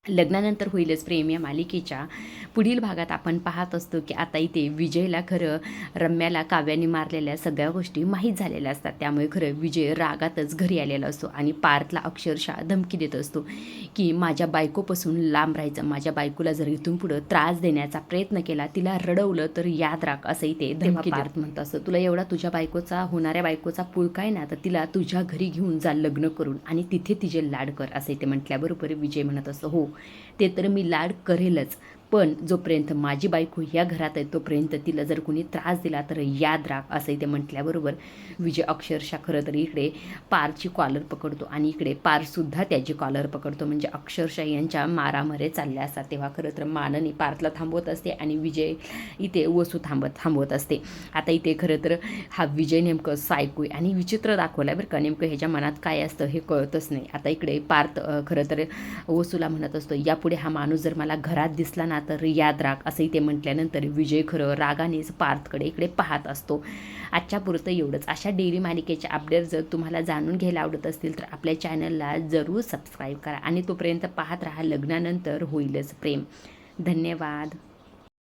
लग्नानंतर होईलच प्रेम या मालिकेच्या पुढील भागात आपण पाहत असतो की आता इथे विजयला खरं रम्याला काव्याने मारलेल्या सगळ्या गोष्टी माहीत झालेल्या असतात. त्यामुळे खरं विजय रागातच घरी आलेला असतो आणि पार्थला अक्षरशः धमकी देत असतो की माझ्या बायकोपासून लांब राहायचं, माझ्या बायकोला जर इथून पुढं त्रास देण्याचा प्रयत्न केला, तिला रडवलं तर याद राख, असंही ते धमकी पार्थ म्हणत असतं. तुला एवढा तुझ्या बायकोचा होणाऱ्या बायकोचा पुळका ना, तर तिला तुझ्या घरी घेऊन जा लग्न करून आणि तिथे तिचे लाड कर, असे ते म्हटल्याबरोबर विजय म्हणत असतो हो ते तर मी लाड करेलच, पण जोपर्यंत माझी बायको ह्या घरात आहे तोपर्यंत तिला जर कोणी त्रास दिला तर याद राख, असंही ते म्हटल्याबरोबर विजय अक्षरशः खरं तर इकडे पारची कॉलर पकडतो आणि इकडे पारसुद्धा त्याची कॉलर पकडतो. म्हणजे अक्षरशः यांच्या मारामारे चालल्या असतात. तेव्हा खरं तर माननी पार्थला थांबवत असते आणि विजय इथे वसू थांबवत असते. आता इथे खरं तर हा विजय नेमकं सायको आहे आणि विचित्र दाखवला बरं का, नेमकं ह्याच्या मनात काय असतं हे कळतच नाही. आता इकडे पार्थ खरं तर वसूला म्हणत असतो यापुढे हा माणूस जर मला घरात दिसला ना तर याद राख, असंही ते म्हटल्यानंतर विजय खरं रागानेच पार्थकडे इकडे पाहत असतो. आजच्या पुरतं एवढंच. अशा डेली मालिकेचे अपडेट जर तुम्हाला जाणून घ्यायला आवडत असतील तर आपल्या चॅनलला जरूर सबस्क्राईब करा आणि तोपर्यंत पाहत राहा लग्नानंतर होईलच प्रेम. धन्यवाद.